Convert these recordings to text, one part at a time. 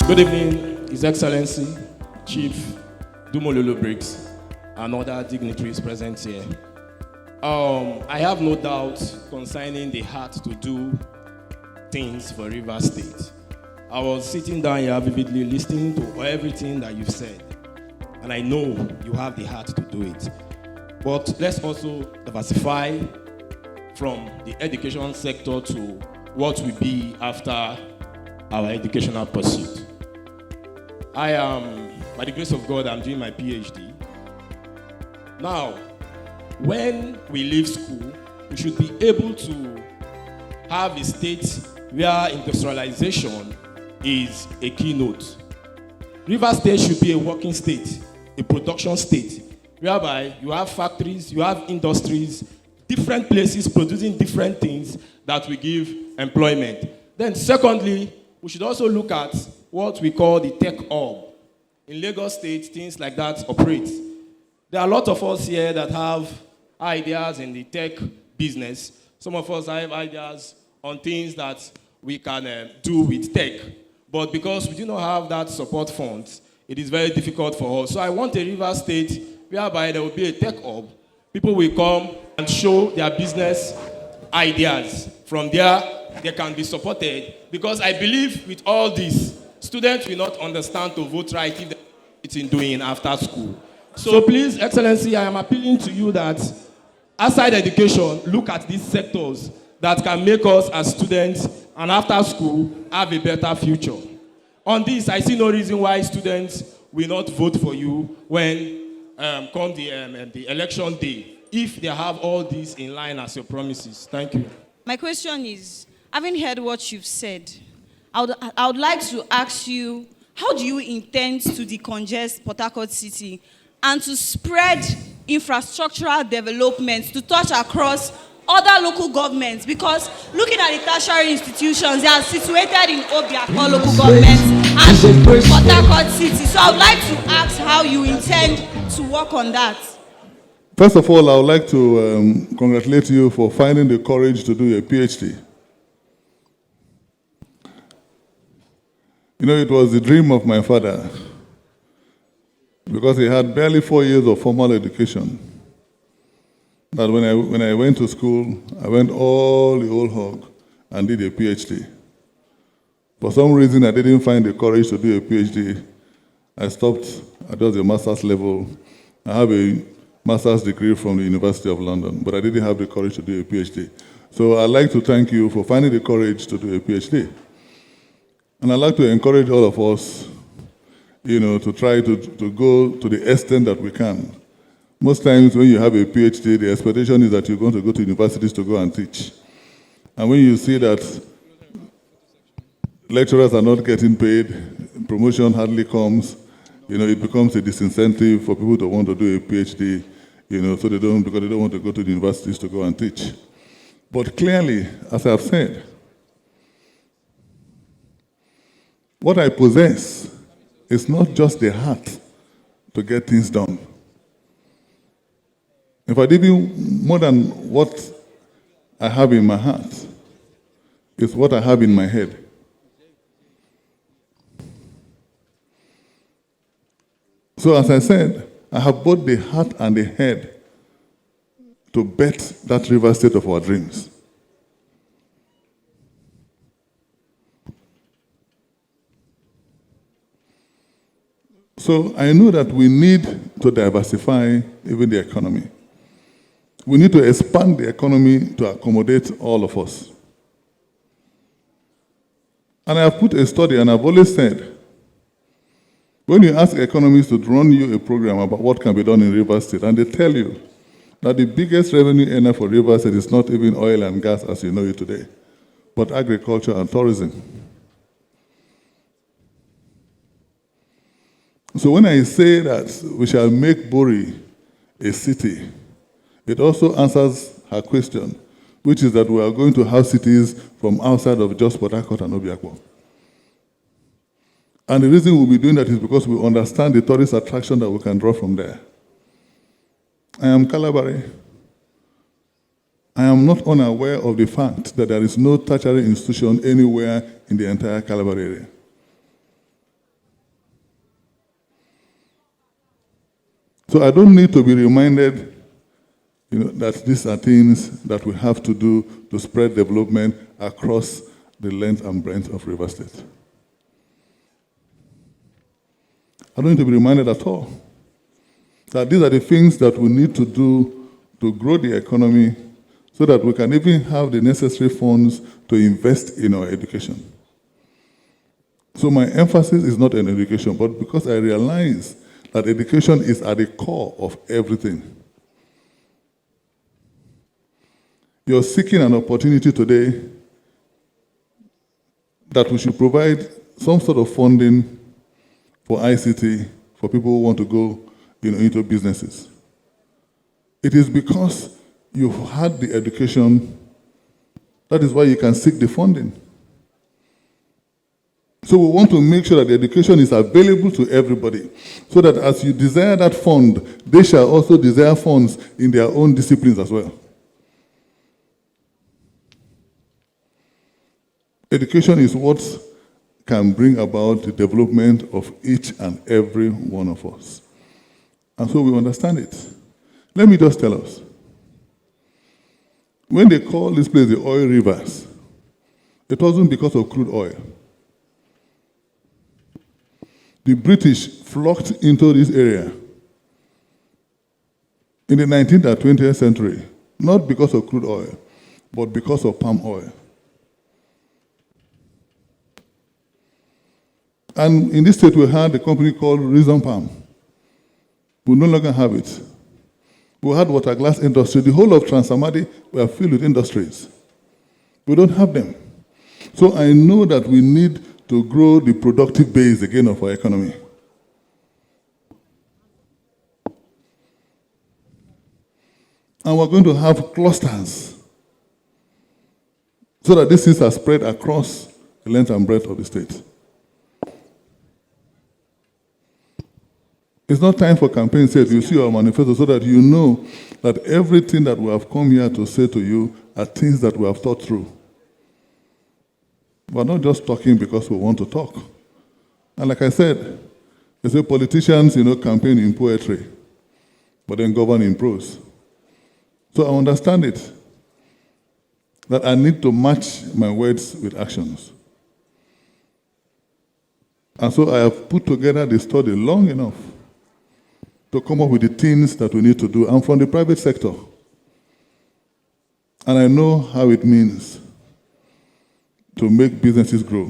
Good evening, His Excellency, Chief Dumololo Briggs, and other dignitaries present here. I have no doubt concerning the heart to do things for Rivers State. I was sitting down here vividly listening to everything that you've said, and I know you have the heart to do it. But let's also diversify from the education sector to what will be after our educational pursuit. I am, by the grace of God, I'm doing my PhD. Now, when we leave school, we should be able to have a state where industrialization is a keynote. Rivers State should be a working state, a production state, whereby you have factories, you have industries, different places producing different things that will give employment. Then secondly, we should also look at what we call the tech hub. In Lagos State, things like that operate. There are a lot of us here that have ideas in the tech business. Some of us have ideas on things that we can do with tech. But because we do not have that support funds, it is very difficult for us. So I want a Rivers State whereby there will be a tech hub. People will come and show their business ideas. From there, they can be supported. Because I believe with all this, students will not understand to vote right if it's in doing after school. So please, Excellency, I am appealing to you that outside education, look at these sectors that can make us as students and after school have a better future. On this, I see no reason why students will not vote for you when come the election day, if they have all this in line as your promises. Thank you. My question is, having heard what you've said, I would like to ask you, how do you intend to decongest Port Harcourt City and to spread infrastructural development to touch across other local governments? Because looking at the tertiary institutions, they are situated in Obiako local government and Port Harcourt City. So I would like to ask how you intend to work on that. First of all, I would like to congratulate you for finding the courage to do a PhD. You know, it was the dream of my father, because he had barely 4 years of formal education. That when I went to school, I went all the old hog and did a PhD. For some reason, I didn't find the courage to do a PhD. I stopped at just the master's level. I have a master's degree from the University of London, but I didn't have the courage to do a PhD. So I'd like to thank you for finding the courage to do a PhD. And I'd like to encourage all of us, you know, to try to go to the extent that we can. Most times when you have a PhD, the expectation is that you're going to go to universities to go and teach. And when you see that lecturers are not getting paid, promotion hardly comes, you know, it becomes a disincentive for people to want to do a PhD, you know, so because they don't want to go to the universities to go and teach. But clearly, as I've said, what I possess is not just the heart to get things done. If I give you more than what I have in my heart, it's what I have in my head. So as I said, I have both the heart and the head to bet that River State of our dreams. So I know that we need to diversify even the economy. We need to expand the economy to accommodate all of us. And I have put a study, and I've always said, when you ask economists to run you a program about what can be done in Rivers State, and they tell you that the biggest revenue earner for Rivers State is not even oil and gas as you know it today, but agriculture and tourism. So when I say that we shall make Bori a city, it also answers her question, which is that we are going to have cities from outside of just Port Harcourt and Obiako. And the reason we'll be doing that is because we understand the tourist attraction that we can draw from there. I am Calabari. I am not unaware of the fact that there is no tertiary institution anywhere in the entire Calabar area. So I don't need to be reminded that these are things that we have to do to spread development across the length and breadth of Rivers State. I don't need to be reminded at all that these are the things that we need to do to grow the economy so that we can even have the necessary funds to invest in our education. So my emphasis is not on education, but because I realize that education is at the core of everything. You're seeking an opportunity today that we should provide some sort of funding for ICT for people who want to go into businesses. It is because you've had the education, that is why you can seek the funding. So we want to make sure that the education is available to everybody, so that as you desire that fund, they shall also desire funds in their own disciplines as well. Education is what can bring about the development of each and every one of us. And so we understand it. Let me just tell us. When they call this place the oil rivers, it wasn't because of crude oil. The British flocked into this area in the 19th and 20th century, not because of crude oil, but because of palm oil. And in this state, we had a company called Reason Palm. We no longer have it. We had water glass industry. The whole of Transamadi were filled with industries. We don't have them. So I know that we need to grow the productive base again of our economy. And we're going to have clusters so that these things are spread across the length and breadth of the state. It's not time for campaign sales. You see our manifesto so that you know that everything that we have come here to say to you are things that we have thought through. We're not just talking because we want to talk. And like I said, they say politicians, campaign in poetry, but then govern in prose. So I understand it, that I need to match my words with actions. And so I have put together the study long enough to come up with the things that we need to do. I'm from the private sector, and I know how it means to make businesses grow.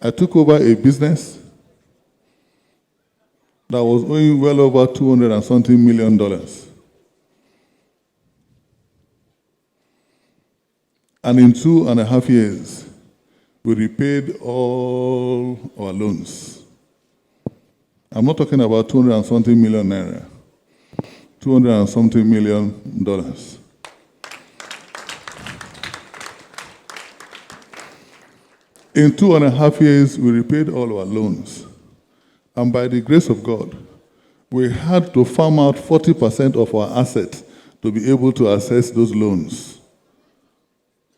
I took over a business that was owing well over $200 and something million. And in 2.5 years, we repaid all our loans. I'm not talking about 200 and something million naira, $200 and something million. In 2.5 years, we repaid all our loans. And by the grace of God, we had to farm out 40% of our assets to be able to access those loans.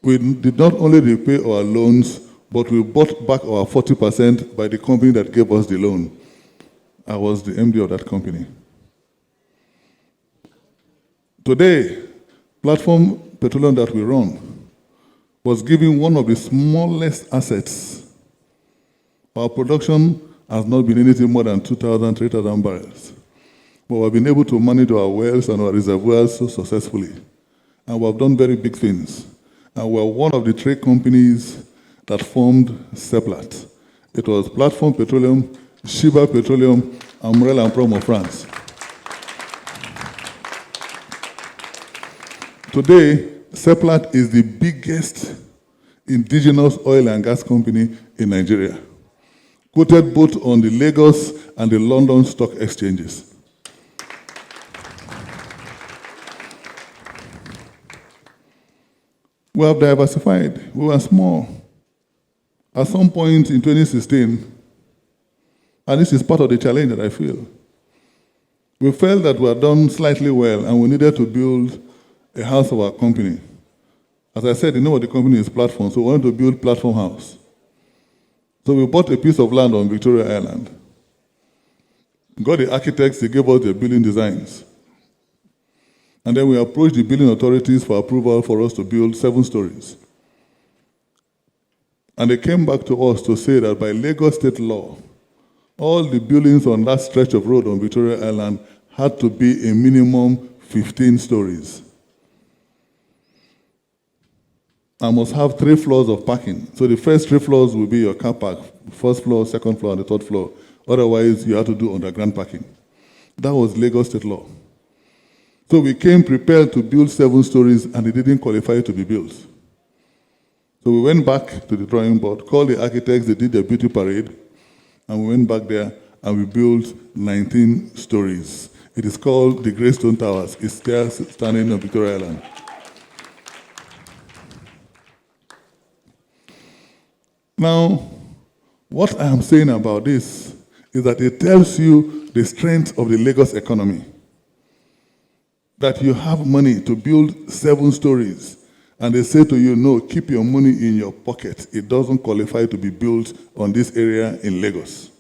We did not only repay our loans, but we bought back our 40% by the company that gave us the loan. I was the MD of that company. Today, Platform Petroleum that we run was giving one of the smallest assets. Our production has not been anything more than 2,000, 3,000 barrels. But we've been able to manage our wells and our reservoirs so successfully. And we've done very big things. And we're one of the trade companies that formed Seplat. It was Platform Petroleum, Shiba Petroleum, and Morel and Prom of France. Today, Seplat is the biggest indigenous oil and gas company in Nigeria, quoted both on the Lagos and the London stock exchanges. We have diversified. We were small. At some point in 2016, and this is part of the challenge that I feel, we felt that we had done slightly well and we needed to build a house of our company. As I said, the name of the company is Platform, so we wanted to build Platform House. So we bought a piece of land on Victoria Island. got the architects, they gave us the building designs. And then we approached the building authorities for approval for us to build 7 stories. And they came back to us to say that by Lagos state law, all the buildings on that stretch of road on Victoria Island had to be a minimum 15 stories. I must have 3 floors of parking. So the first 3 floors will be your car park, first floor, second floor, and the third floor. Otherwise, you have to do underground parking. That was Lagos state law. So we came prepared to build 7 stories, and it didn't qualify to be built. So we went back to the drawing board, called the architects, they did their beauty parade, and we went back there and we built 19 stories. It is called the Greystone Towers. It's there standing on Victoria Island. Now, what I am saying about this is that it tells you the strength of the Lagos economy. That you have money to build 7 stories, and they say to you, no, keep your money in your pocket. It doesn't qualify to be built on this area in Lagos.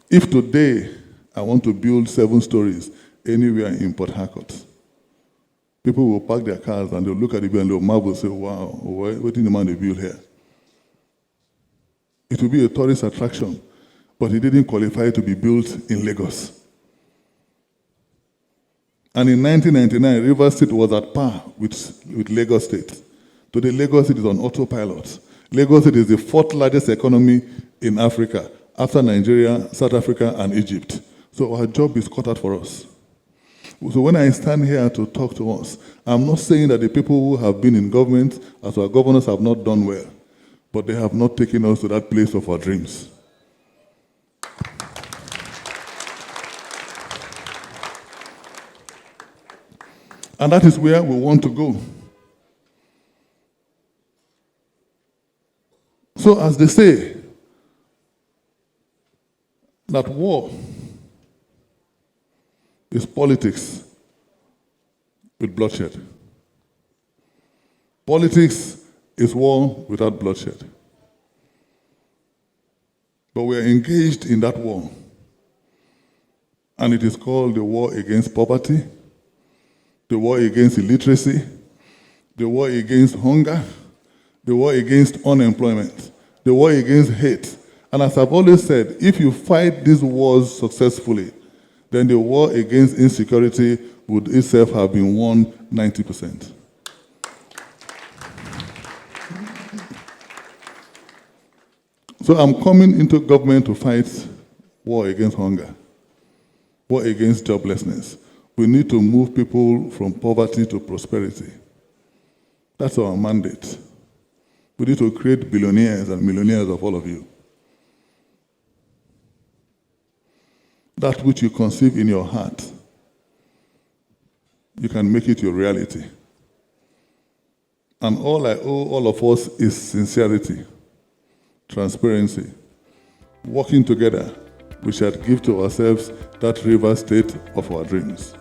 If today I want to build 7 stories anywhere in Port Harcourt, people will park their cars and they'll look at it and they'll marvel and say, wow, what did the man they build here? It will be a tourist attraction, but it didn't qualify to be built in Lagos. And in 1999, Rivers State was at par with Lagos State. Today, Lagos State is on autopilot. Lagos State is the 4th largest economy in Africa, after Nigeria, South Africa, and Egypt. So our job is cut out for us. So when I stand here to talk to us, I'm not saying that the people who have been in government, as our governors, have not done well, but they have not taken us to that place of our dreams. And that is where we want to go. So as they say, that war is politics with bloodshed. Politics is war without bloodshed. But we are engaged in that war. And it is called the war against poverty, the war against illiteracy, the war against hunger, the war against unemployment, the war against hate. And as I've always said, if you fight these wars successfully, then the war against insecurity would itself have been won 90%. So I'm coming into government to fight war against hunger, war against joblessness. We need to move people from poverty to prosperity. That's our mandate. We need to create billionaires and millionaires of all of you. That which you conceive in your heart, you can make it your reality. And all I owe all of us is sincerity, transparency. Working together, we shall give to ourselves that river state of our dreams.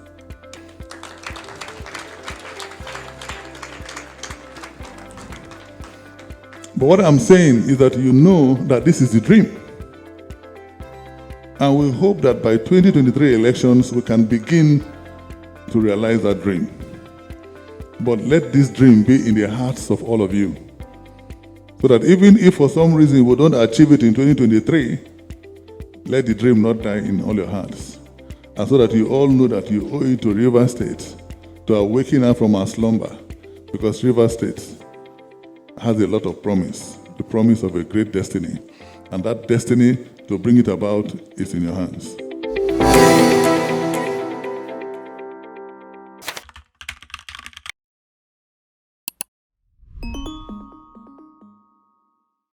But what I'm saying is that you know that this is the dream. And we hope that by 2023 elections, we can begin to realize that dream. But let this dream be in the hearts of all of you. So that even if for some reason we don't achieve it in 2023, let the dream not die in all your hearts. And so that you all know that you owe it to Rivers State to awaken us from our slumber. Because Rivers State has a lot of promise, the promise of a great destiny. And that destiny, to bring it about, is in your hands.